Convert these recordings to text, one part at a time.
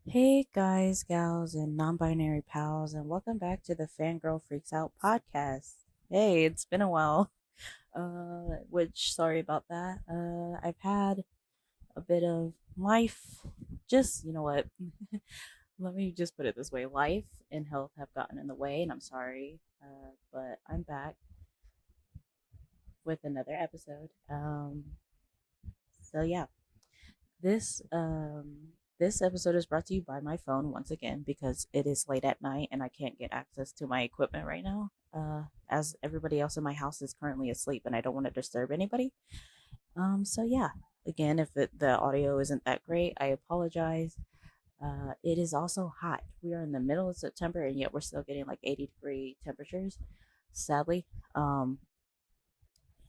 Hey guys, gals, and non-binary pals, and welcome back to the Fangirl Freaks Out Podcast. Hey, it's been a while. Which sorry about that. I've had a bit of life. Just you know what? Let me just put it this way: life and health have gotten in the way, and I'm sorry. But I'm back with another episode. So yeah, This this episode is brought to you by my phone once again because it is late at night and I can't get access to my equipment right now. As everybody else in my house is currently asleep and I don't want to disturb anybody. So yeah, again, if the audio isn't that great, I apologize. It is also hot. We are in the middle of September and yet we're still getting like 80-degree temperatures, sadly.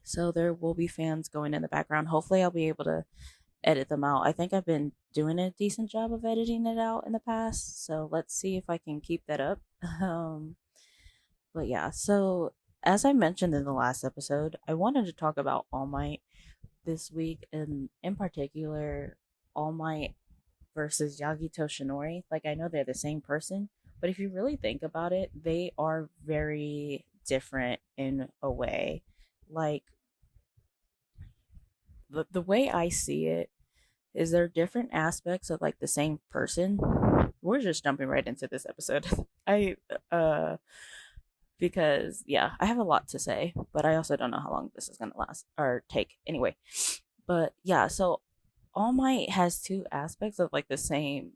So there will be fans going in the background. Hopefully, I'll be able to edit them out. I think I've been doing a decent job of editing it out in the past, so let's see if I can keep that up. Um, but yeah, so as I mentioned in the last episode, I wanted to talk about All Might this week, and in particular, All Might versus Yagi Toshinori. Like, I know they're the same person, but if you really think about it, they are very different in a way. Like, the way I see it is there different aspects of like the same person. We're just jumping right into this episode. I because yeah, I have a lot to say, but I also don't know how long this is gonna last or take anyway. But yeah, so All Might has two aspects of like the same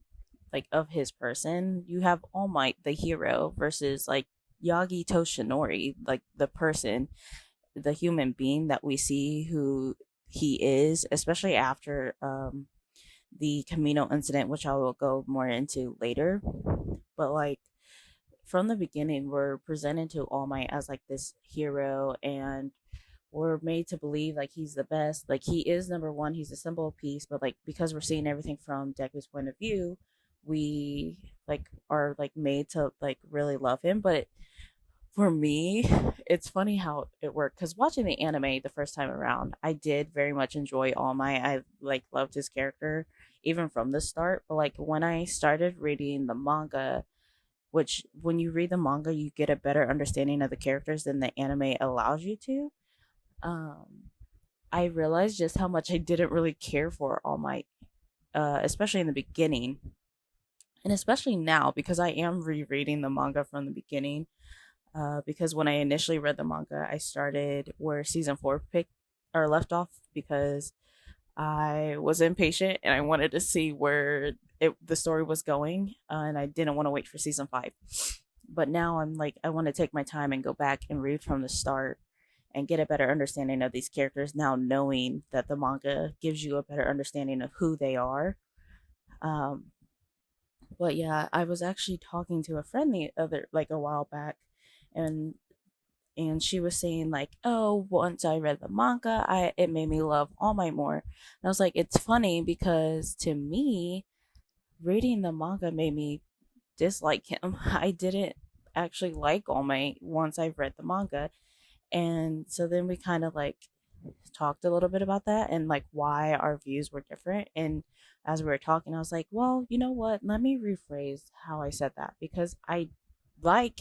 like of his person. You have All Might, the hero, versus like Yagi Toshinori, like the person, the human being that we see who he is, especially after the Camino incident, which I will go more into later. But like from the beginning, we're presented to All Might as like this hero, and we're made to believe like he's the best. Like he is number one. He's a symbol of peace. But like because we're seeing everything from Deku's point of view, we like are like made to like really love him. But for me, it's funny how it worked because watching the anime the first time around, I did very much enjoy All Might. I like loved his character even from the start. But like when I started reading the manga, which when you read the manga, you get a better understanding of the characters than the anime allows you to. Um, I realized just how much I didn't really care for All Might, especially in the beginning, and especially now because I am rereading the manga from the beginning because when I initially read the manga, I started where season four picked or left off because I was impatient and I wanted to see where the story was going, and I didn't want to wait for season five. But now I'm like, I want to take my time and go back and read from the start and get a better understanding of these characters now, knowing that the manga gives you a better understanding of who they are. Um, but yeah, I was actually talking to a friend the other like a while back, and she was saying like, oh, once I read the manga, I it made me love All Might more. And I was like, it's funny because to me, reading the manga made me dislike him. I didn't actually like All Might once I read the manga. And so then we kind of like talked a little bit about that and like why our views were different. And as we were talking, I was like, well, you know what? Let me rephrase how I said that because I like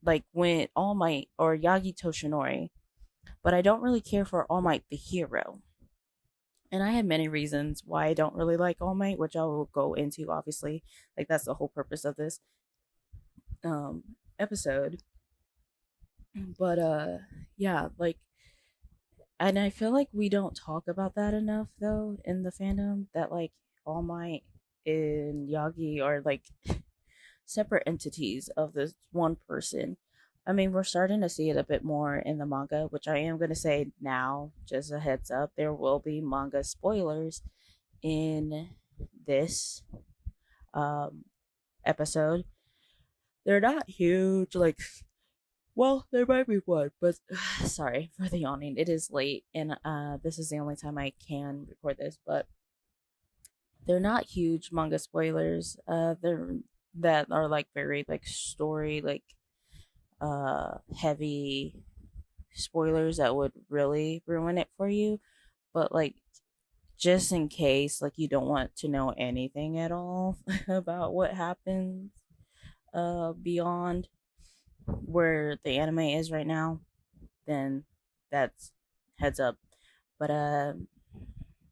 like when All Might or Yagi Toshinori, but I don't really care for All Might the hero. And I have many reasons why I don't really like All Might, which I will go into obviously. Like that's the whole purpose of this um episode. But yeah, like and I feel like we don't talk about that enough though in the fandom that like All Might and Yagi are like separate entities of this one person. I mean, we're starting to see it a bit more in the manga, which I am going to say now, just a heads up, there will be manga spoilers in this um, episode. They're not huge, like, well, there might be one, but sorry for the yawning. It is late, and this is the only time I can record this, but they're not huge manga spoilers. They're that are like very like story like heavy spoilers that would really ruin it for you, but like just in case, like, you don't want to know anything at all about what happens beyond where the anime is right now, then that's heads up. But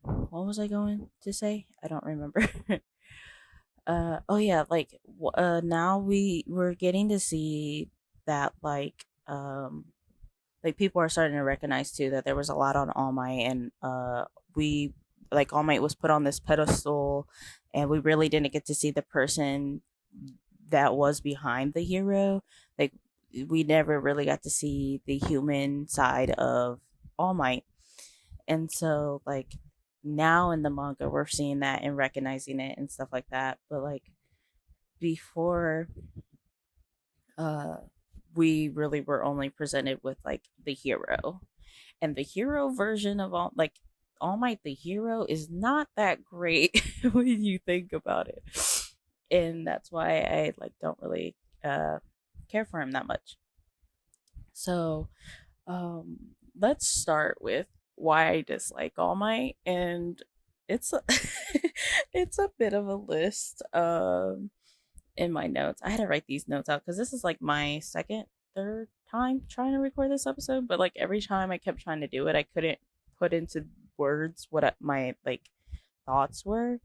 what was I going to say? I don't remember. Oh yeah, like now we're getting to see that like people are starting to recognize too that there was a lot on All Might, and we like All Might was put on this pedestal, and we really didn't get to see the person that was behind the hero. Like we never really got to see the human side of All Might. And so like now in the manga we're seeing that and recognizing it and stuff like that. But like before, uh we really were only presented with like the hero. And the hero version of All Might the hero is not that great when you think about it. And that's why I like don't really care for him that much. So let's start with why I dislike All Might, and it's a, it's a bit of a list in my notes. I had to write these notes out because this is like my third time trying to record this episode, but like every time I kept trying to do it, I couldn't put into words what my like thoughts were.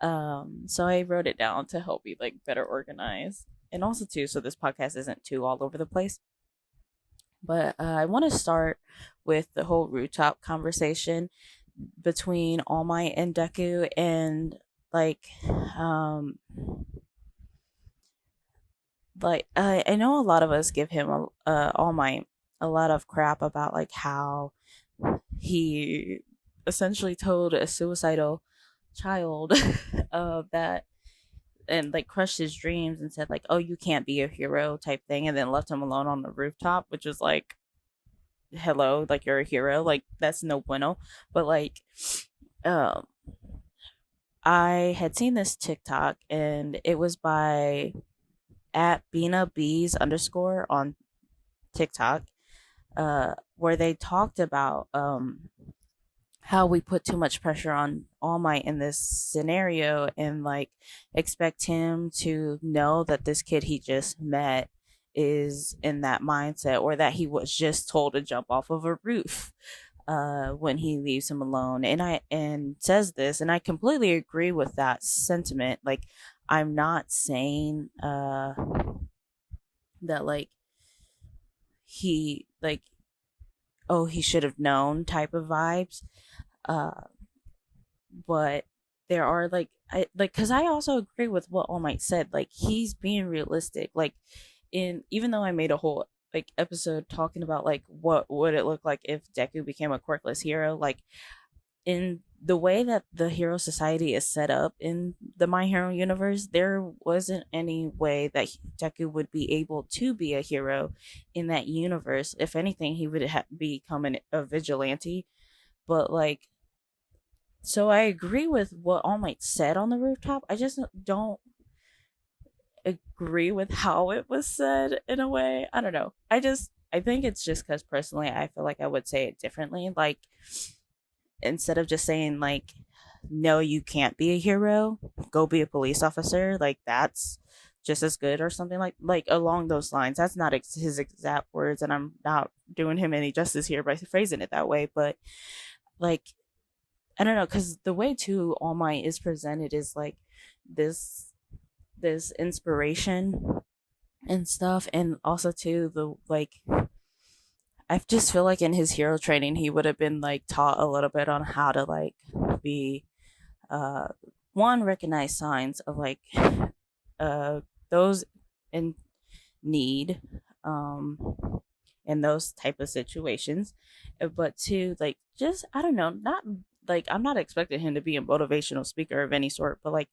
So I wrote it down to help me like better organize, and also too so this podcast isn't too all over the place. But I want to start with the whole rooftop conversation between All Might and Deku, and um I know a lot of us give him All Might a lot of crap about like how he essentially told a suicidal child that, and like crushed his dreams and said like, oh, you can't be a hero type thing, and then left him alone on the rooftop, which is like, hello, like you're a hero, like that's no bueno. But like um I had seen this TikTok, and it was by at Bina Bees underscore on TikTok, where they talked about how we put too much pressure on All Might in this scenario, and like expect him to know that this kid he just met is in that mindset, or that he was just told to jump off of a roof when he leaves him alone. And says this, and I completely agree with that sentiment. Like I'm not saying that like he like, oh, he should have known type of vibes. uh but there are like, I like, because I also agree with what All Might said, like he's being realistic. Like in even though I made a whole like episode talking about like what would it look like if Deku became a quirkless hero, like in the way that the hero society is set up in the My Hero universe, there wasn't any way that Deku would be able to be a hero in that universe. If anything, he would become a vigilante. But like, so I agree with what All Might said on the rooftop. I just don't agree with how it was said in a way. I don't know. I think it's just because personally I feel like I would say it differently. Like instead of just saying like, no, you can't be a hero, go be a police officer, like that's just as good, or something like along those lines. That's not his exact words, and I'm not doing him any justice here by phrasing it that way. But like, I don't know, because the way too All Might is presented is like this inspiration and stuff, and also too the like, I just feel like in his hero training he would have been like taught a little bit on how to like be uh one, recognize signs of like those in need in those type of situations. But two, like, just I don't know, not like, I'm not expecting him to be a motivational speaker of any sort, but like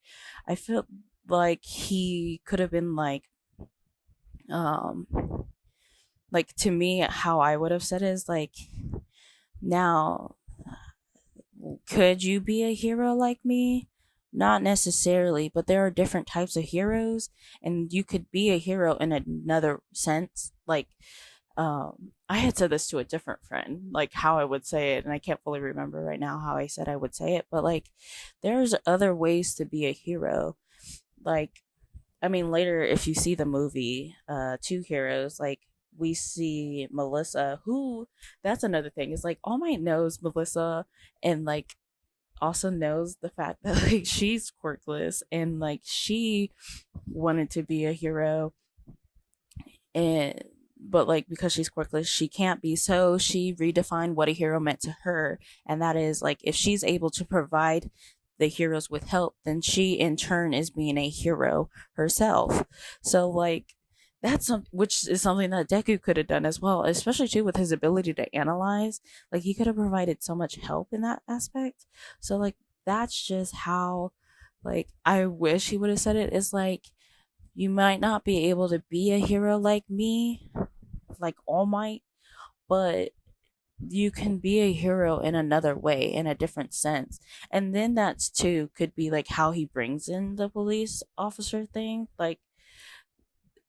I feel like he could have been um like, to me how I would have said it is like, now could you be a hero like me? Not necessarily, but there are different types of heroes, and you could be a hero in another sense. Like, I had said this to a different friend, like how I would say it, and I can't fully remember right now how I said I would say it, but like there's other ways to be a hero. Like, I mean, later if you see the movie, Two Heroes, like we see Melissa, who that's another thing, is like All Might knows Melissa, and like also knows the fact that like she's quirkless, and like she wanted to be a hero, and but like because she's quirkless she can't be, so she redefined what a hero meant to her, and that is like if she's able to provide the heroes with help, then she in turn is being a hero herself. So like that's which is something that Deku could have done as well, especially too with his ability to analyze. Like he could have provided so much help in that aspect. So like that's just how, like I wish he would have said it, is like you might not be able to be a hero like me, like All Might, but you can be a hero in another way, in a different sense. And then that's too could be like how he brings in the police officer thing. Like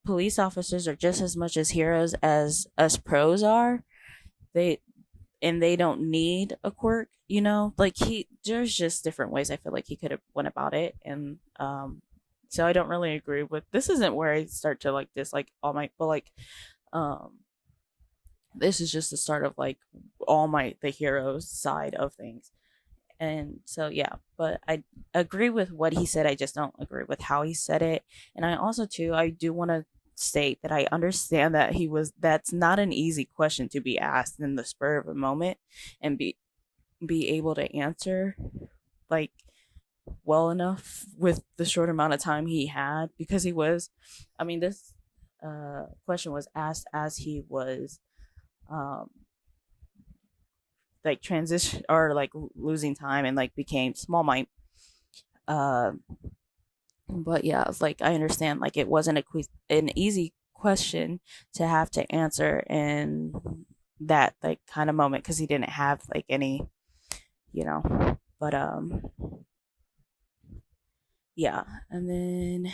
police officers are just as much as heroes as us pros are. They and they don't need a quirk, you know? Like there's just different ways I feel like he could have went about it. And so I don't really agree with, this isn't where I start to like dislike All Might, but like um this is just the start of like All Might the hero's side of things. And so yeah, but I agree with what he said, I just don't agree with how he said it. And I also too, I do want to state that I understand that that's not an easy question to be asked in the spur of a moment and be able to answer like well enough with the short amount of time he had, because he was, I mean, this question was asked as he was um like transition or like losing time and like became Small Might. uh but yeah, it's like I understand like it wasn't an easy question to have to answer in that like kind of moment, because he didn't have like any, you know. But yeah, and then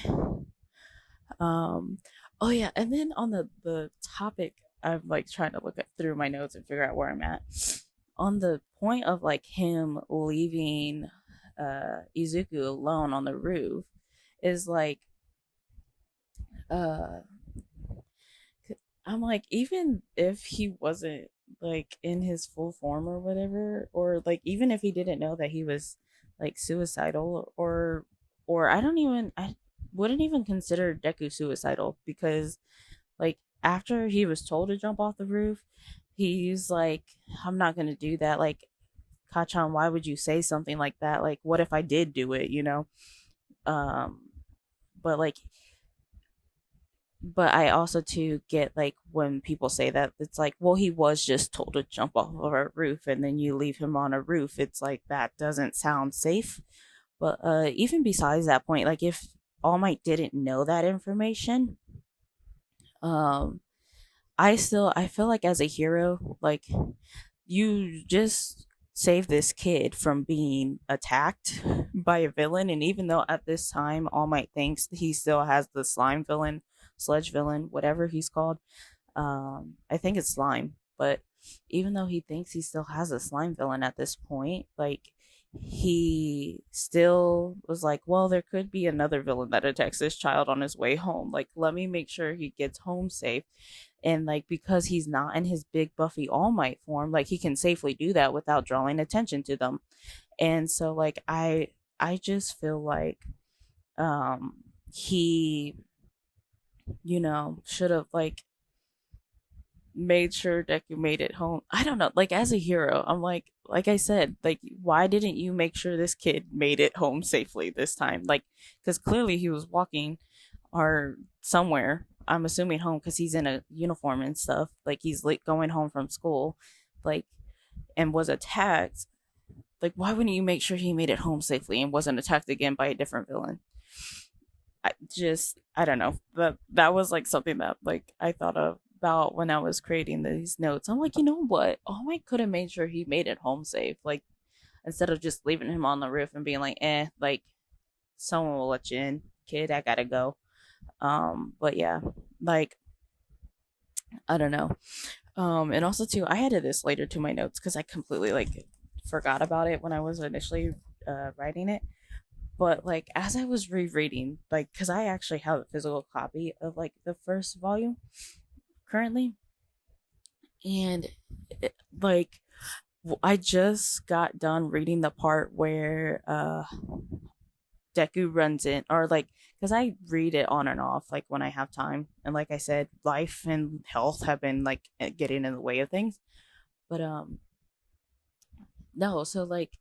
oh yeah, and then on the topic, I'm like trying to look through my notes and figure out where I'm at on the point of like him leaving Izuku alone on the roof. Is like uh I'm like, even if he wasn't like in his full form or whatever, or like even if he didn't know that he was like suicidal, or I wouldn't even consider Deku suicidal, because like after he was told to jump off the roof, he's like, I'm not gonna do that. Like, Kachan, why would you say something like that? Like, what if I did do it, you know? Um, but like, but I also too get like when people say that, it's like, well, he was just told to jump off of a roof and then you leave him on a roof. It's like that doesn't sound safe. But even besides that point, like if All Might didn't know that information, um, I feel like as a hero, like you just save this kid from being attacked by a villain. And even though at this time All Might thinks he still has the slime villain, sludge villain, whatever he's called, I think it's slime, but even though he thinks he still has a slime villain at this point, like he still was like, well, there could be another villain that attacks this child on his way home, like let me make sure he gets home safe. And like because he's not in his big buffy All Might form, like he can safely do that without drawing attention to them. And so like I just feel like he, you know, should have like made sure Deku made it home. I don't know, like as a hero, I'm like I said, like why didn't you make sure this kid made it home safely this time? Like because clearly he was walking or somewhere, I'm assuming home, because he's in a uniform and stuff, like he's like going home from school, like, and was attacked. Like why wouldn't you make sure he made it home safely and wasn't attacked again by a different villain? I don't know, that was like something that like I thought about when I was creating these notes. I'm like, you know what, oh, I could have made sure he made it home safe, like instead of just leaving him on the roof and being like, like someone will let you in, kid, I gotta go. But yeah, like I don't know. And also too, I added this later to my notes because I completely like forgot about it when I was initially writing it. But like as I was rereading, like because I actually have a physical copy of like the first volume currently, and like I just got done reading the part where Deku runs in, or like, because I read it on and off, like when I have time, and like I said, life and health have been like getting in the way of things. But no, so like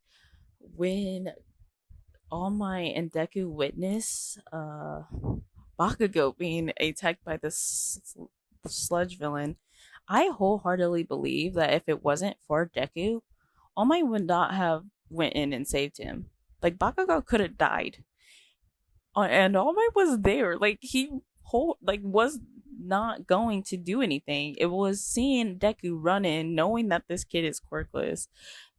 when All Might and Deku witness Bakugo being attacked by this sludge villain, I wholeheartedly believe that if it wasn't for Deku, All Might would not have went in and saved him. Like Bakugo could have died, and All Might was there. Like he was not going to do anything. It was seeing Deku run in, knowing that this kid is quirkless,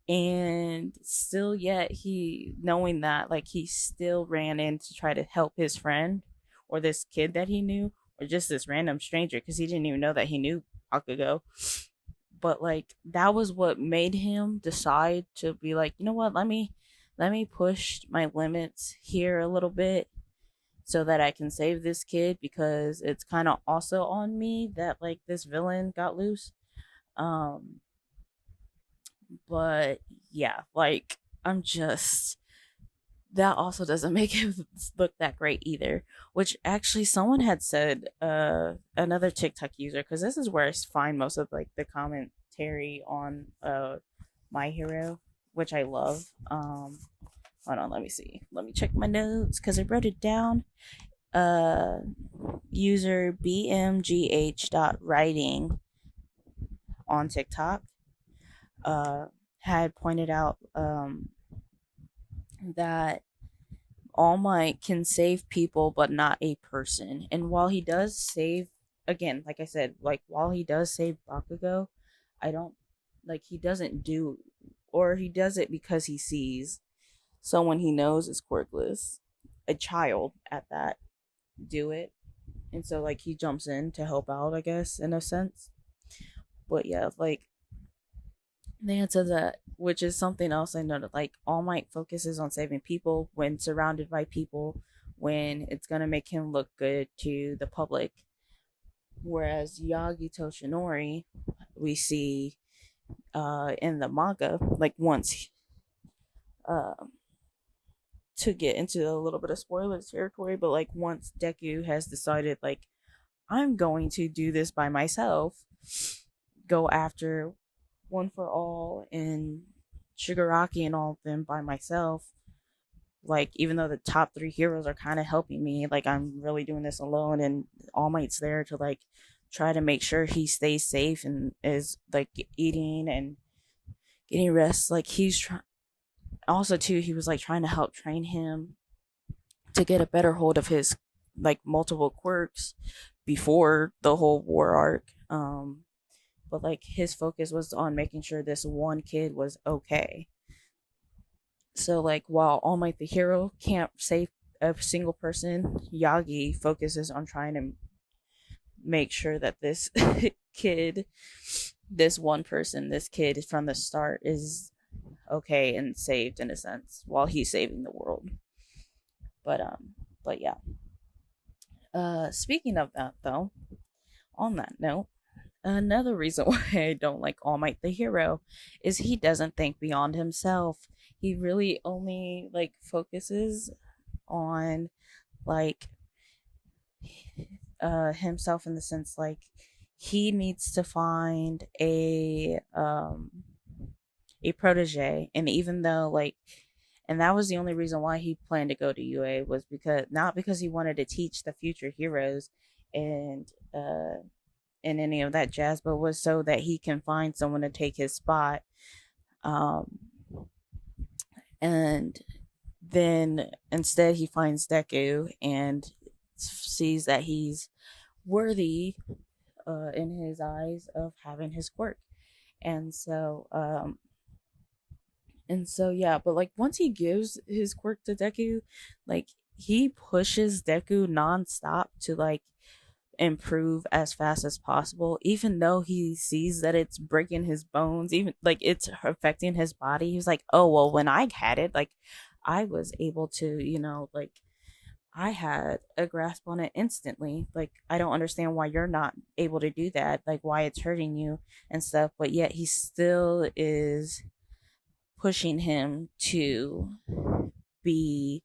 and still yet he knowing that like he still ran in to try to help his friend or this kid that he knew or just this random stranger because he didn't even know that he knew Bakugo. But like that was what made him decide to be like, you know what, let me push my limits here a little bit so that I can save this kid because it's kind of also on me that like this villain got loose. um but yeah, like I'm just, that also doesn't make it look that great either. Which actually someone had said, another TikTok user, because this is where I find most of like the commentary on My Hero, which I love. Hold on, let me see. Let me check my notes because I wrote it down. Uh, User bmgh.writing on TikTok had pointed out that All Might can save people, but not a person. And while he does save, again, like I said, like while he does save Bakugo, I don't like he doesn't do, or he does it because he sees someone he knows is quirkless, a child at that, do it. And so like he jumps in to help out, I guess, in a sense. But yeah, like the answer to that, which is something else I noted, like All Might focuses on saving people when surrounded by people, when it's gonna make him look good to the public. Whereas Yagi Toshinori, we see in the manga, like once uh, to get into a little bit of spoiler territory, but like once Deku has decided like I'm going to do this by myself, go after One for All and Shigaraki and all of them by myself. Like even though the top three heroes are kind of helping me, like I'm really doing this alone, and All Might's there to like try to make sure he stays safe and is like eating and getting rest. Like he's trying. Also, too, he was like trying to help train him to get a better hold of his like multiple quirks before the whole war arc. But like his focus was on making sure this one kid was okay. So like while All Might the hero can't save a single person, Yagi focuses on trying to make sure that this kid, this one person, this kid from the start is okay and saved in a sense while he's saving the world. But but yeah. Speaking of that though, on that note, another reason why I don't like All Might the hero is he doesn't think beyond himself. He really only like focuses on like himself in the sense like he needs to find a protege, and even though like, and that was the only reason why he planned to go to UA, was because not because he wanted to teach the future heroes and and any of that jazz, but was so that he can find someone to take his spot. Um, and then instead he finds Deku and sees that he's worthy in his eyes of having his quirk. And so yeah, but like once he gives his quirk to Deku, like he pushes Deku nonstop to like improve as fast as possible, even though he sees that it's breaking his bones, even like it's affecting his body. He's like, oh, well, when I had it, like I was able to, like I had a grasp on it instantly. Like, I don't understand why you're not able to do that, like why it's hurting you and stuff. But yet he still is pushing him to be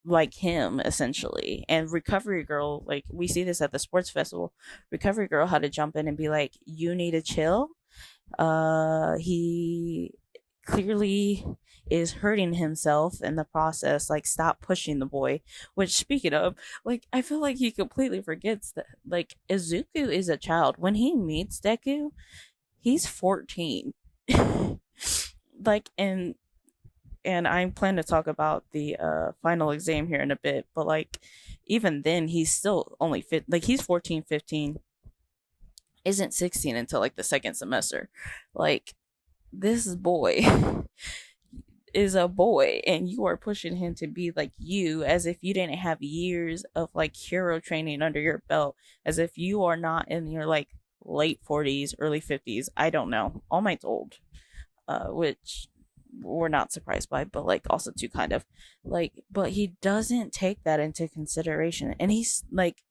like him essentially. And Recovery Girl, like we see this at the sports festival, Recovery Girl had to jump in and be like, you need to chill. He clearly is hurting himself in the process. Like, stop pushing the boy. Which, speaking of, like, I feel like he completely forgets that, like, Izuku is a child. When he meets Deku, he's 14. Like, and I plan to talk about the final exam here in a bit, but like even then he's still only fit, like he's 14, 15, isn't 16 until like the second semester. Like, this boy is a boy and you are pushing him to be like you, as if you didn't have years of like hero training under your belt, as if you are not in your like late 40s, early 50s. I don't know, All Might's old, which we're not surprised by, but like also too kind of like, but he doesn't take that into consideration. And he's like,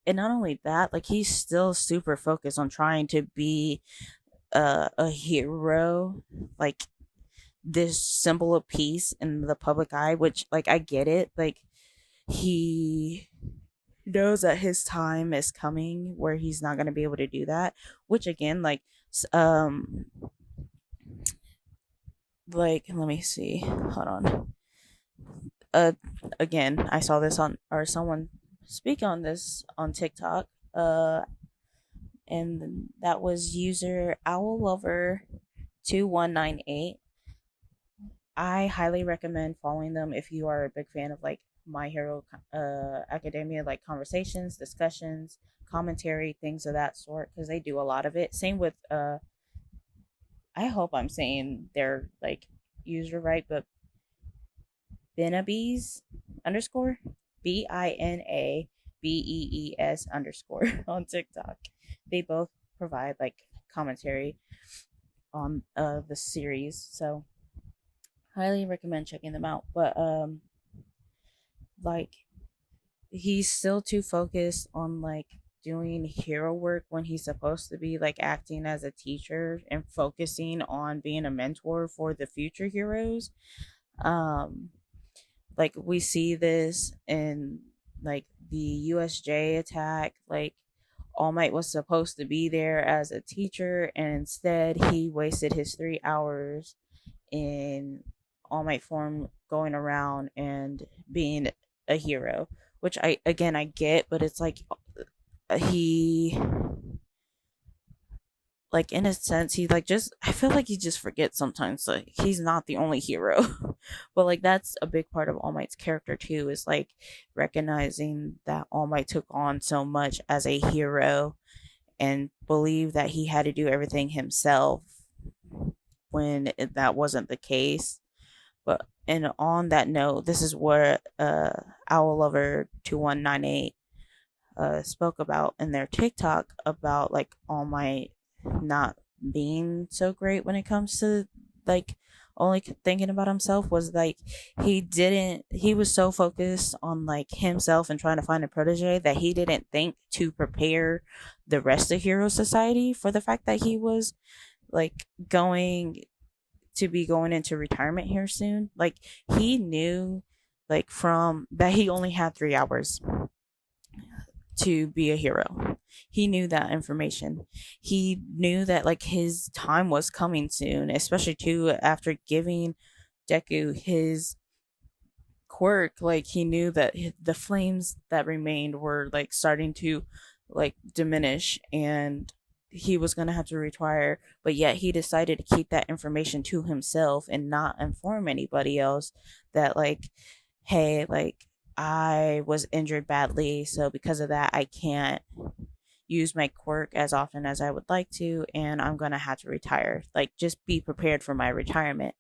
and not only that, like he's still super focused on trying to be a hero, like this symbol of peace in the public eye, which like I get it. Like, he knows that his time is coming where he's not going to be able to do that, which again, like let me see, hold on. Again, I saw this on, or someone speak on this on TikTok, and that was user Owl Lover 2198. I highly recommend following them if you are a big fan of like My Hero Academia, like conversations, discussions, commentary, things of that sort, because they do a lot of it. Same with I hope I'm saying their like user right, but Benabees underscore BINABEES underscore on TikTok. They both provide like commentary on the series, so highly recommend checking them out. But like he's still too focused on like doing hero work when he's supposed to be like acting as a teacher and focusing on being a mentor for the future heroes. Like we see this in like the USJ attack. Like, All Might was supposed to be there as a teacher, and instead he wasted his 3 hours in All Might form going around and being a hero, which I get, but it's like he, like in a sense, he like just, I feel like he just forgets sometimes like he's not the only hero. But like that's a big part of All Might's character too, is like recognizing that All Might took on so much as a hero and believed that he had to do everything himself when that wasn't the case. But and on that note, this is where Owl Lover 2198 spoke about in their TikTok about like All Might not being so great when it comes to like only thinking about himself. Was like he was so focused on like himself and trying to find a protege that he didn't think to prepare the rest of Hero Society for the fact that he was like going into retirement here soon. Like, he knew like from that he only had 3 hours to be a hero. He knew that information. He knew that like his time was coming soon, especially too after giving Deku his quirk. Like, he knew that the flames that remained were like starting to like diminish, and he was going to have to retire, but yet he decided to keep that information to himself and not inform anybody else that like, hey, like I was injured badly, so because of that I can't use my quirk as often as I would like to, and I'm going to have to retire. Like, just be prepared for my retirement.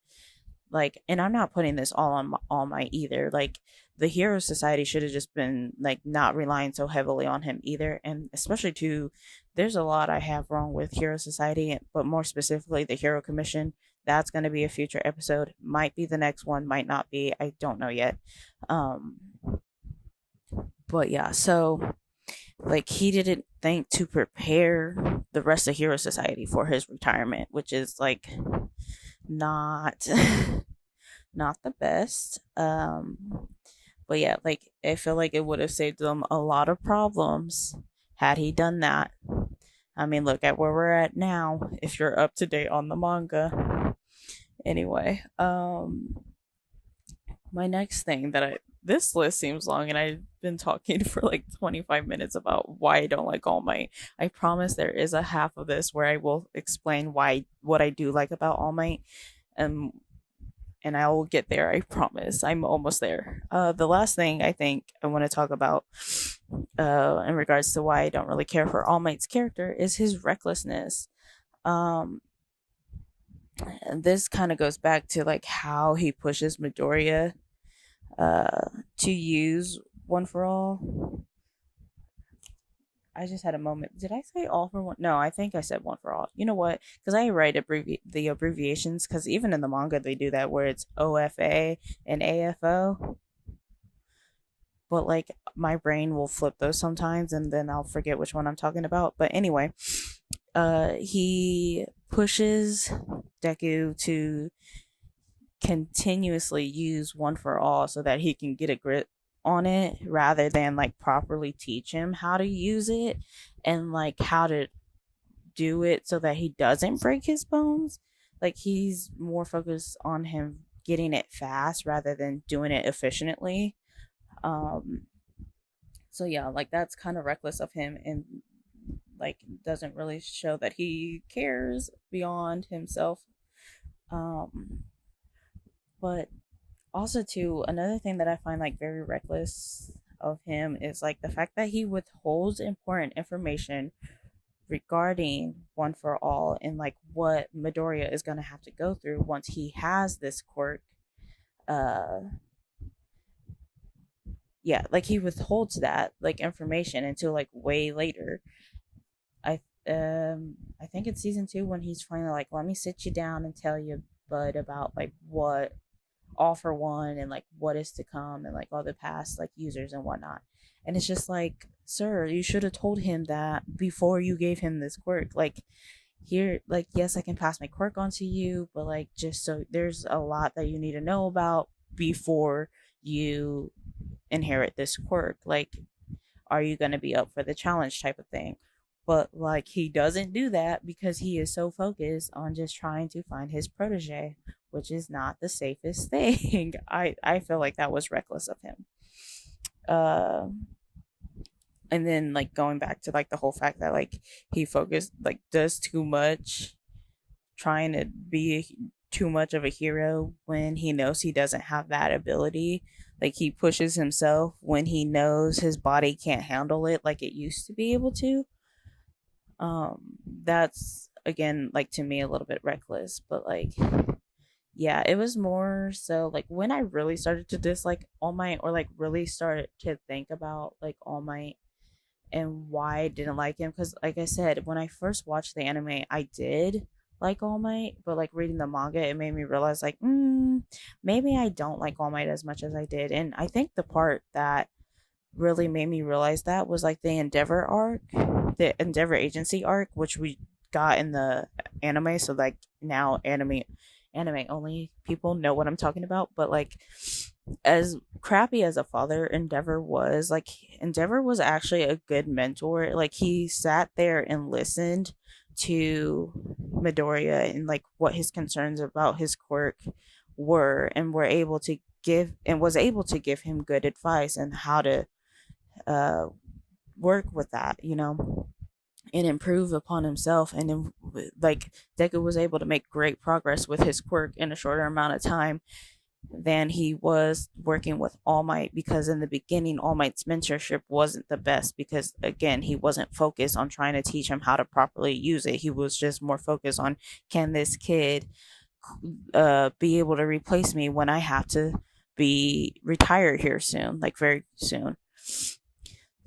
like, and I'm not putting this all on All Might either. Like, the Hero Society should have just been like not relying so heavily on him either, and especially too, there's a lot I have wrong with Hero Society, but more specifically the Hero Commission. That's going to be a future episode. Might be the next one, might not be. I don't know yet. Um, but yeah, so like he didn't think to prepare the rest of Hero Society for his retirement, which is like not not the best. But yeah, like I feel like it would have saved them a lot of problems had he done that. I mean, look at where we're at now if you're up to date on the manga. Anyway, my next thing that I this list seems long and I've been talking for like 25 minutes about why I don't like All Might. I promise there is a half of this where I will explain why what I do like about All Might. Um and I will get there, I promise. I'm almost there. The last thing I think I want to talk about in regards to why I don't really care for All Might's character is his recklessness. And this kind of goes back to like how he pushes Midoriya to use One for All. I just had a moment. Did I say all for one? No, I think I said One for All. You know what? Because I write the abbreviations, because even in the manga they do that where it's OFA and AFO. But like my brain will flip those sometimes and then I'll forget which one I'm talking about. But anyway, he pushes Deku to continuously use One for All so that he can get a grip on it rather than like properly teach him how to use it and like how to do it so that he doesn't break his bones. Like he's more focused on him getting it fast rather than doing it efficiently. So yeah, like that's kind of reckless of him and like doesn't really show that he cares beyond himself. But also too, another thing that I find like very reckless of him is like the fact that he withholds important information regarding One for All and like what Midoriya is going to have to go through once he has this quirk. uh yeah, like he withholds that like information until like way later. I think it's season 2 when he's finally like, let me sit you down and tell you, bud, about like what All for One and like what is to come and like all the past like users and whatnot. And it's just like, sir, you should have told him that before you gave him this quirk. Like here, like yes, I can pass my quirk on to you, but like just so there's a lot that you need to know about before you inherit this quirk. Like, are you going to be up for the challenge type of thing? But like he doesn't do that because he is so focused on just trying to find his protege, which is not the safest thing. I feel like that was reckless of him. Uh, and then like going back to like the whole fact that like he focused like does too much, trying to be too much of a hero when he knows he doesn't have that ability. Like he pushes himself when he knows his body can't handle it like it used to be able to. That's again like to me a little bit reckless, but like yeah, it was more so like when I really started to dislike All Might or like really started to think about like All Might and why I didn't like him, because like I said, when I first watched the anime I did like All Might, but like reading the manga it made me realize like maybe I don't like All Might as much as I did. And I think the part that really made me realize that was like the Endeavor arc, the Endeavor Agency arc, which we got in the anime. So like now anime only people know what I'm talking about. But like as crappy as a father Endeavor was, like Endeavor was actually a good mentor. Like he sat there and listened to Midoriya and like what his concerns about his quirk were, and was able to give him good advice and how to work with that, and improve upon himself. And then like Deku was able to make great progress with his quirk in a shorter amount of time than he was working with All Might, because in the beginning All Might's mentorship wasn't the best, because again he wasn't focused on trying to teach him how to properly use it. He was just more focused on, can this kid be able to replace me when I have to be retired here soon, like very soon.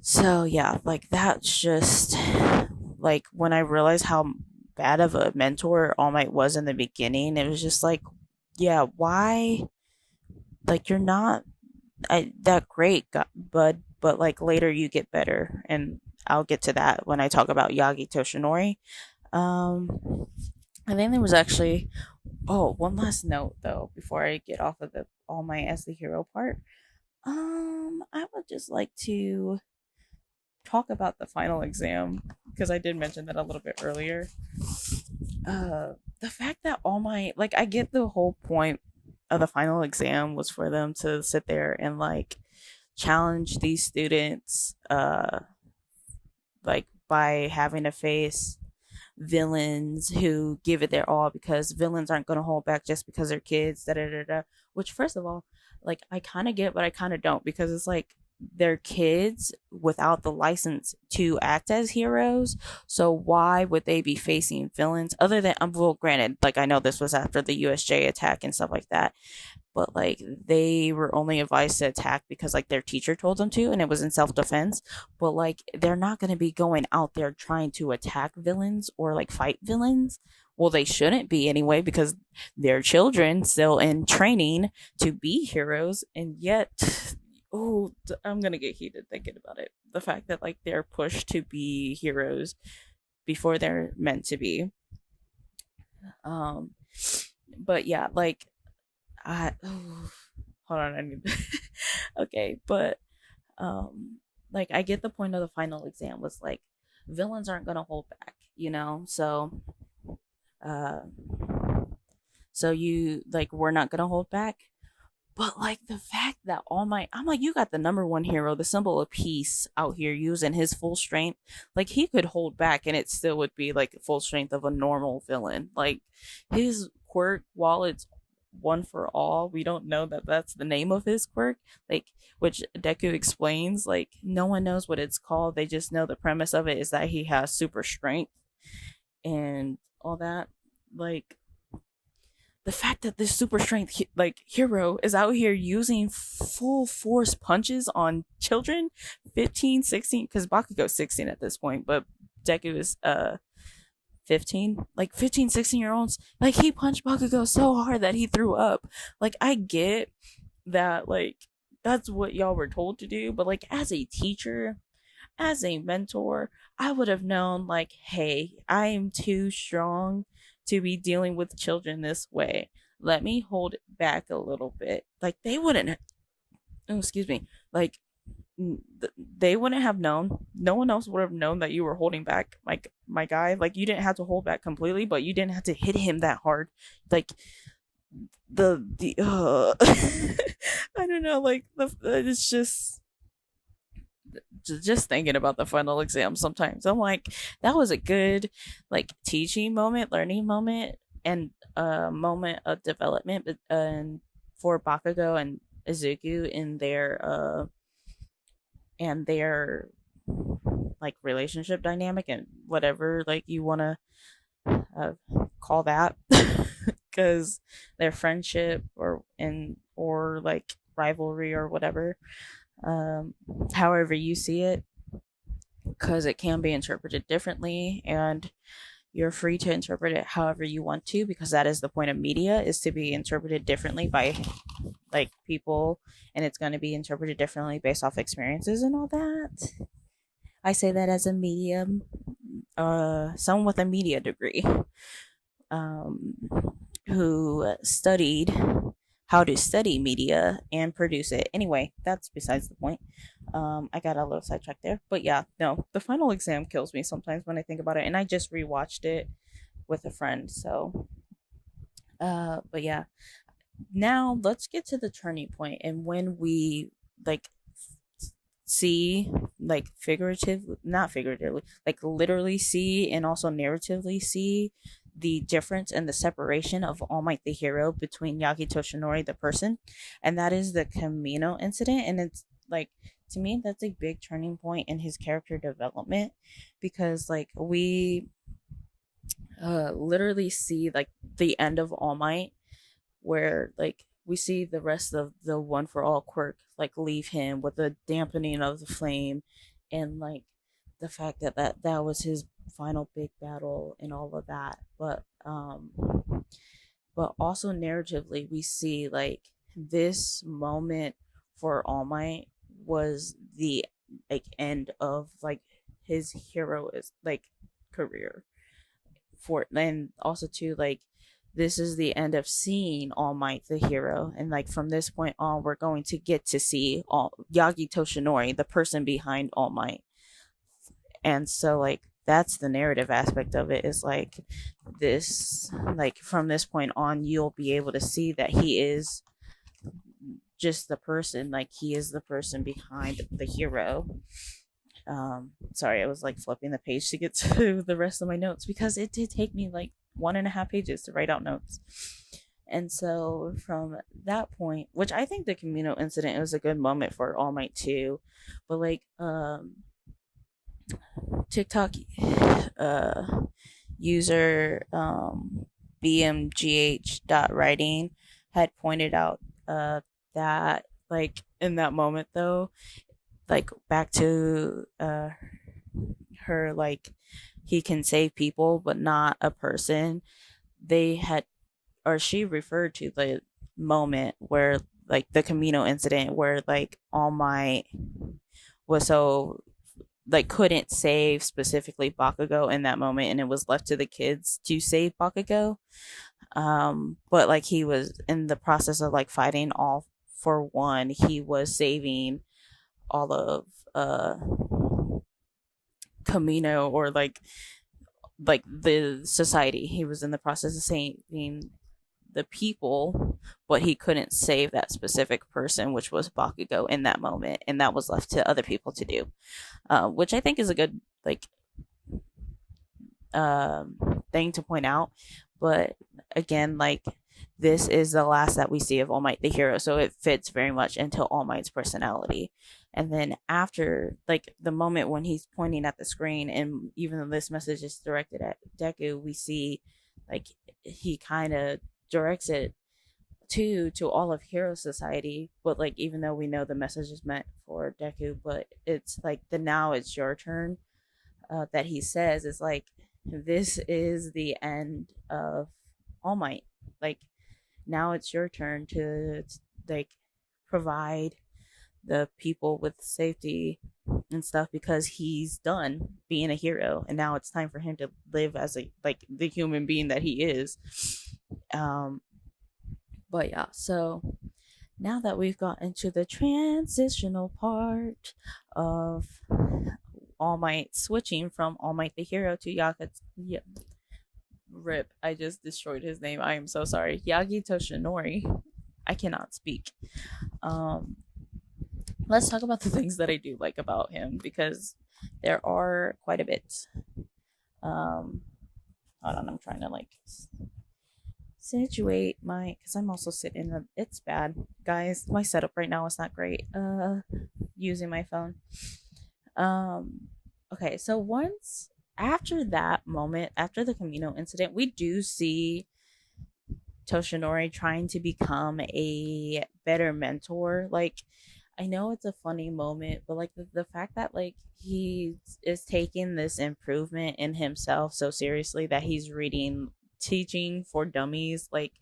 So yeah, like that's just like when I realized how bad of a mentor All Might was in the beginning, it was just like, yeah, why? Like you're not that great, bud, but like later you get better, and I'll get to that when I talk about Yagi Toshinori. And then there was actually, oh, one last note though before I get off of the All Might as the hero part. I would just like to talk about the final exam because I did mention that a little bit earlier. The fact that All Might, like, I get the whole point of the final exam was for them to sit there and like challenge these students, like by having to face villains who give it their all, because villains aren't going to hold back just because they're kids. Da, da, da, da. Which, first of all, like I kind of get, but I kind of don't, because it's like they're kids without the license to act as heroes. So why would they be facing villains other than, well, granted, like I know this was after the USJ attack and stuff like that, but like they were only advised to attack because like their teacher told them to, and it was in self-defense. But like they're not going to be going out there trying to attack villains or like fight villains. Well, they shouldn't be anyway, because they're children still in training to be heroes. And yet, oh, I'm gonna get heated thinking about it, the fact that like they're pushed to be heroes before they're meant to be. But yeah, like I hold on, I need okay, but like I get the point of the final exam was like villains aren't gonna hold back, so uh so you like we're not gonna hold back. But like the fact that I'm like, you got the number one hero, the symbol of peace out here using his full strength. Like he could hold back and it still would be like full strength of a normal villain. Like his quirk, while it's one for all, we don't know that that's the name of his quirk. Like, which Deku explains, like no one knows what it's called. They just know the premise of it is that he has super strength and all that. Like the fact that this super strength like hero is out here using full force punches on children 15, 16, because Bakugo's 16 at this point, but Deku is 15, like 15, 16-year-olds, like he punched Bakugo so hard that he threw up. Like I get that, like that's what y'all were told to do, but like as a teacher, as a mentor, I would have known like, hey, I am too strong to be dealing with children this way. Let me hold it back a little bit. Like they wouldn't, oh, excuse me, like they wouldn't have known. No one else would have known that you were holding back, like my guy. Like you didn't have to hold back completely, but you didn't have to hit him that hard. Like the I don't know, like it's just thinking about the final exam sometimes I'm like, that was a good like teaching moment, learning moment, and a moment of development for Bakugo and Izuku in their like relationship dynamic and whatever like you want to call that, because their friendship or like rivalry or whatever, however you see it, because it can be interpreted differently, and you're free to interpret it however you want to, because that is the point of media, is to be interpreted differently by like people, and it's going to be interpreted differently based off experiences and all that. I say that as a medium, someone with a media degree, who studied how to study media and produce it. Anyway, that's besides the point. I got a little sidetracked there. But yeah, no, the final exam kills me sometimes when I think about it. And I just rewatched it with a friend. So, but yeah. Now let's get to the turning point, and when we like see, like not figuratively, like literally see, and also narratively see the difference and the separation of All Might the hero between Yagi Toshinori the person, and that is the Camino incident. And it's like, to me, that's a big turning point in his character development, because like we literally see like the end of All Might where like we see the rest of the One for All quirk like leave him with the dampening of the flame, and like the fact that that was his final big battle and all of that. But also narratively we see like this moment for All Might was the like end of like his hero is like career for, and also too like this is the end of seeing All Might the hero, and like from this point on we're going to get to see all Yagi Toshinori, the person behind All Might. And so like that's the narrative aspect of it, is like this, like from this point on you'll be able to see that he is just the person, like he is the person behind the hero. Sorry, I was like flipping the page to get to the rest of my notes because it did take me like 1.5 pages to write out notes. And so from that point, which I think the Camino incident was a good moment for All Might too, but like TikTok user bmgh.writing had pointed out that like in that moment though, like back to her like he can save people but not a person, they had, or she referred to the moment where like the Camino incident where like All Might was so like couldn't save specifically Bakugo in that moment, and it was left to the kids to save Bakugo. But like he was in the process of like fighting All for One, he was saving all of Camino, or like the society. He was in the process of saving the people, but he couldn't save that specific person, which was Bakugo in that moment, and that was left to other people to do, which I think is a good like thing to point out. But again, like this is the last that we see of All Might the hero, so it fits very much into All Might's personality. And then after like the moment when he's pointing at the screen, and even though this message is directed at Deku, we see like he kind of directs it to all of Hero Society, but like even though we know the message is meant for Deku, but it's like the now it's your turn that he says is like this is the end of All Might. Like now it's your turn to like provide the people with safety and stuff, because he's done being a hero and now it's time for him to live as a like the human being that he is. But yeah, so now that we've got into the transitional part of All Might switching from All Might the hero to rip, I just destroyed his name, I am so sorry, Yagi Toshinori, I cannot speak. Let's talk about the things that I do like about him, because there are quite a bit. Hold on, I'm trying to like situate my, because I'm also sitting, it's bad guys, my setup right now is not great using my phone. Okay, so once after that moment, after the Camino incident, we do see Toshinori trying to become a better mentor. Like I know it's a funny moment, but like the fact that like he is taking this improvement in himself so seriously that he's reading teaching for dummies, like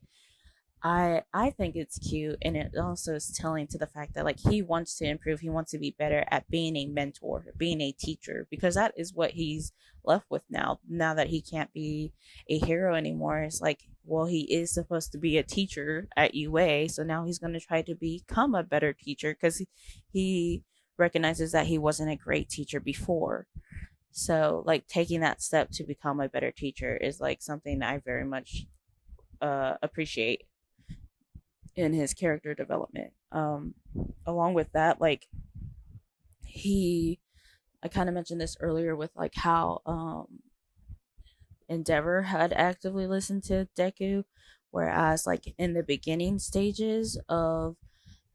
I think it's cute, and it also is telling to the fact that like he wants to improve, he wants to be better at being a mentor, being a teacher, because that is what he's left with now that he can't be a hero anymore. It's like, well, he is supposed to be a teacher at UA, so now he's going to try to become a better teacher because he recognizes that he wasn't a great teacher before. So like taking that step to become a better teacher is like something I very much appreciate in his character development. Along with that, like I kind of mentioned this earlier with like how Endeavor had actively listened to Deku, whereas like in the beginning stages of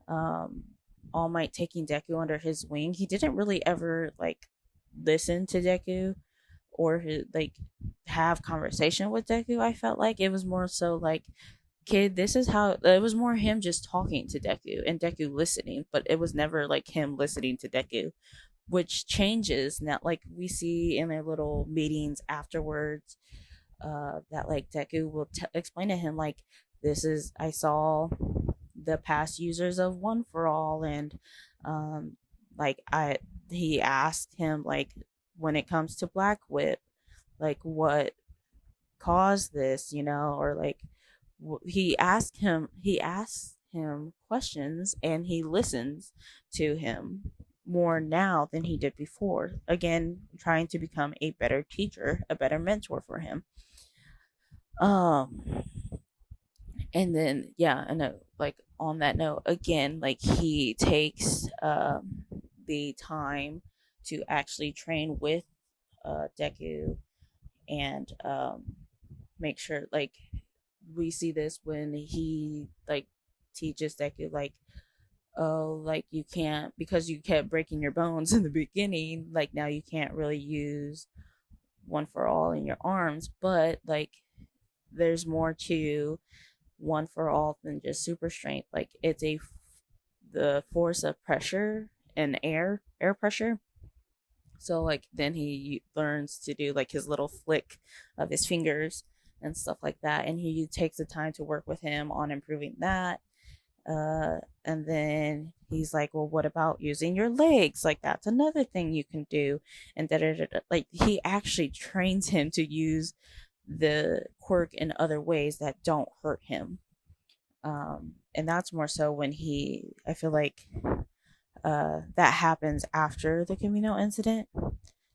All Might taking Deku under his wing, he didn't really ever like listen to Deku or like have conversation with Deku. I felt like it was more so like kid, this is how it was. More him just talking to Deku and Deku listening, but it was never like him listening to Deku, which changes now. Like we see in their little meetings afterwards, that like Deku will explain to him like, this is, I saw the past users of One for All, and like he asked him like, when it comes to Black Whip, like what caused this, or like he asks him questions, and he listens to him more now than he did before, again trying to become a better teacher, a better mentor for him. um and then yeah, and like on that note again, like he takes the time to actually train with Deku, and make sure, like we see this when he like teaches Deku like, oh, like you can't, because you kept breaking your bones in the beginning, like now you can't really use One for All in your arms, but like there's more to One for All than just super strength. Like it's the force of pressure and air pressure. So like then he learns to do like his little flick of his fingers and stuff like that, and he takes the time to work with him on improving that. And then he's like, well, what about using your legs? Like that's another thing you can do. And like he actually trains him to use the quirk in other ways that don't hurt him. And that's more so when I feel like that happens after the Camino incident.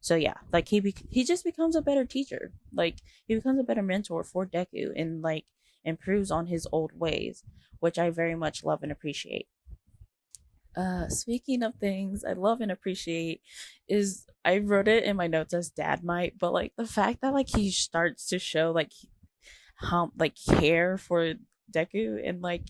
So yeah, like he just becomes a better teacher. Like he becomes a better mentor for Deku, and like improves on his old ways, which I very much love and appreciate. Speaking of things I love and appreciate, is I wrote it in my notes as dad might, but like the fact that like he starts to show like how like care for Deku, and like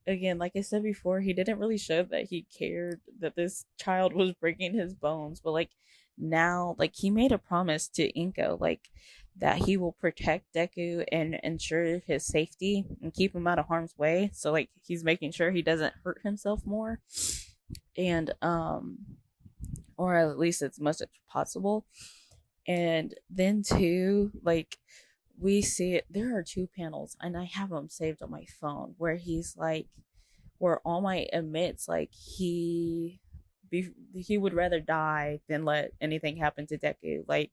again, like I said before, he didn't really show that he cared that this child was breaking his bones, but like now, like he made a promise to Inko, like that he will protect Deku and ensure his safety and keep him out of harm's way. So like he's making sure he doesn't hurt himself more, and or at least as much as possible. And then too, like we see it, there are two panels, and I have them saved on my phone, where he's like, where All Might admits like he would rather die than let anything happen to Deku. Like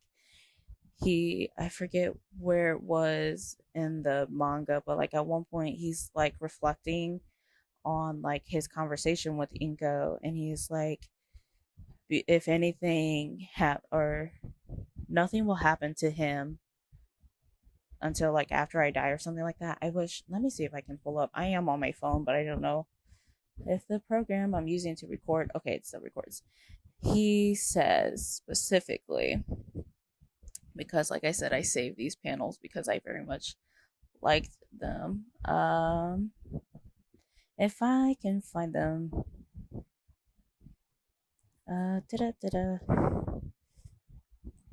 I forget where it was in the manga, but like at one point he's like reflecting on like his conversation with Inko, and he's like, if anything or nothing will happen to him until like after I die or something like that. Let me see if I can pull up. I am on my phone, but I don't know if the program I'm using to record, okay, it still records. He says specifically, because like I said, I saved these panels because I very much liked them. If I can find them.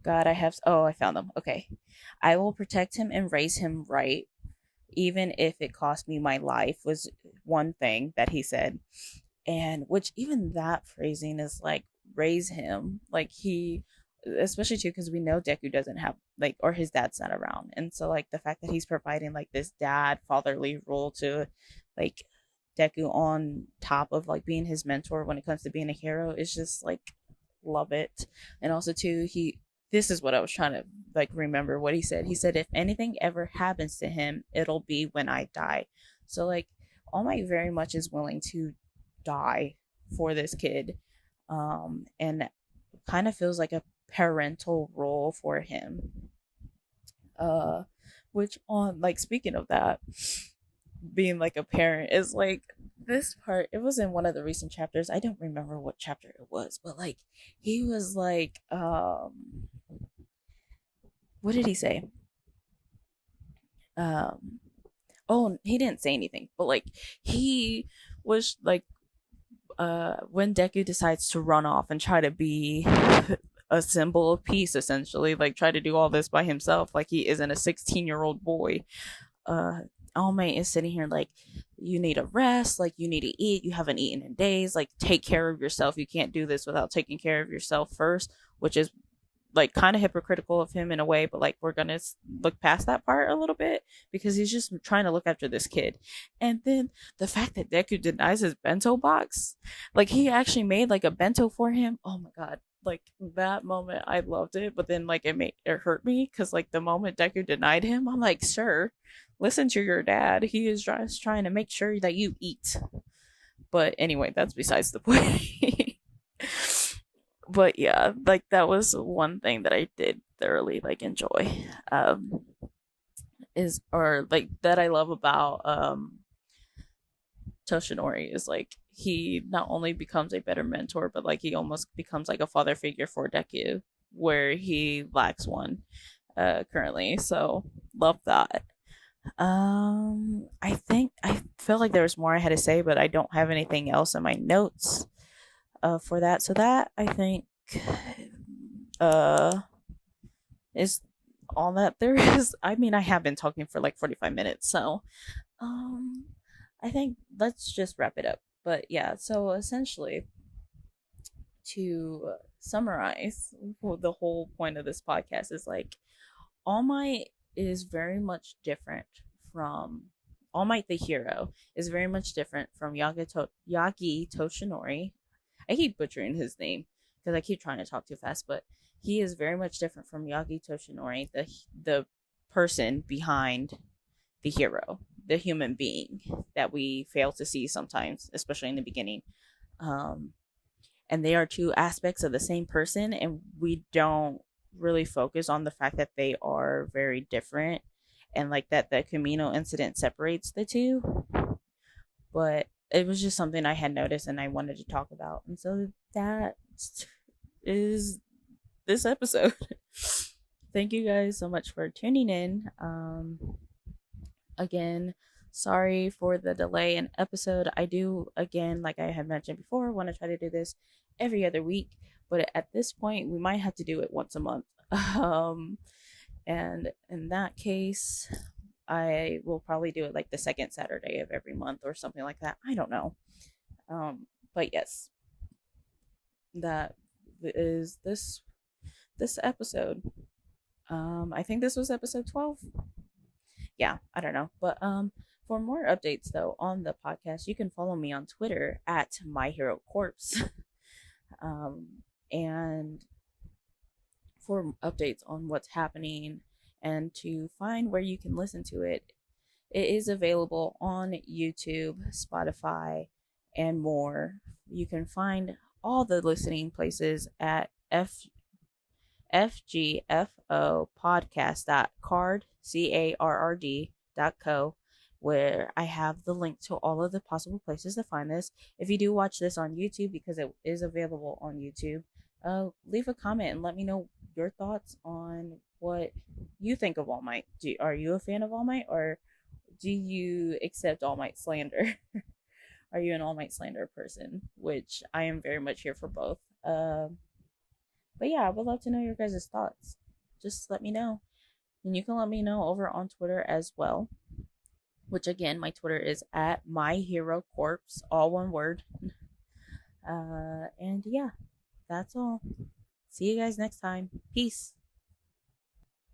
God, I found them. Okay. I will protect him and raise him right, even if it cost me my life, was one thing that he said. And which even that phrasing is like, raise him. Like especially too, because we know Deku doesn't have like, or his dad's not around. And so like the fact that he's providing like this fatherly role to like Deku on top of like being his mentor when it comes to being a hero is just like, love it. And also too, this is what I was trying to like remember what he said. He said, if anything ever happens to him, it'll be when I die. So like All Might very much is willing to die for this kid, and kind of feels like a parental role for him, which on like speaking of that, being like a parent is like, this part, it was in one of the recent chapters, I don't remember what chapter it was, but like he was like, what did he say? Oh, he didn't say anything, but like he was like, when Deku decides to run off and try to be a symbol of peace, essentially, like try to do all this by himself, like he isn't a 16-year-old boy. All Might is sitting here like, you need a rest, like you need to eat, you haven't eaten in days, like take care of yourself. You can't do this without taking care of yourself first, which is like kind of hypocritical of him in a way, but like we're gonna look past that part a little bit because he's just trying to look after this kid. And then the fact that Deku denies his bento box, like he actually made like a bento for him. Oh my god, like that moment I loved it, but then like it hurt me because like the moment Deku denied him, I'm like, sir, listen to your dad. He is just trying to make sure that you eat. But anyway, that's besides the point. But yeah, like that was one thing that I did thoroughly like enjoy. Is or like that I love about Toshinori is like he not only becomes a better mentor, but like he almost becomes like a father figure for Deku, where he lacks one currently. So love that. I think I feel like there was more I had to say, but I don't have anything else in my notes for that. So that I think uh is all that there is. I mean, I have been talking for like 45 minutes, so um I think let's just wrap it up. But yeah, so essentially to summarize, the whole point of this podcast is like All Might is very much different from All Might the hero is very much different from Yagi Toshinori. I keep butchering his name because I keep trying to talk too fast, but he is very much different from Yagi Toshinori, the person behind the hero, the human being that we fail to see sometimes, especially in the beginning. Um, and they are two aspects of the same person, and we don't really focus on the fact that they are very different, and like that the Camino incident separates the two. But it was just something I had noticed and I wanted to talk about, and so that is this episode. Thank you guys so much for tuning in. Again, sorry for the delay in episode. I do, again, like I had mentioned before, want to try to do this every other week, but at this point we might have to do it once a month. And in that case, I will probably do it like the second Saturday of every month or something like that. I don't know. But yes, that is this episode. I think this was episode 12. Yeah, I don't know. But for more updates though on the podcast, you can follow me on Twitter at My Hero Corpse. And for updates on what's happening and to find where you can listen to it, it is available on YouTube, Spotify, and more. You can find all the listening places at FGFO podcast.carrd.co, where I have the link to all of the possible places to find this. If you do watch this on YouTube, because it is available on YouTube, leave a comment and let me know your thoughts on what you think of All Might. Are you a fan of All Might, or do you accept All Might slander? Are you an All Might slander person? Which I am very much here for both. But yeah, I would love to know your guys' thoughts. Just let me know. And you can let me know over on Twitter as well. Which again, my Twitter is at My Hero Corpse, all one word. And yeah, that's all. See you guys next time. Peace.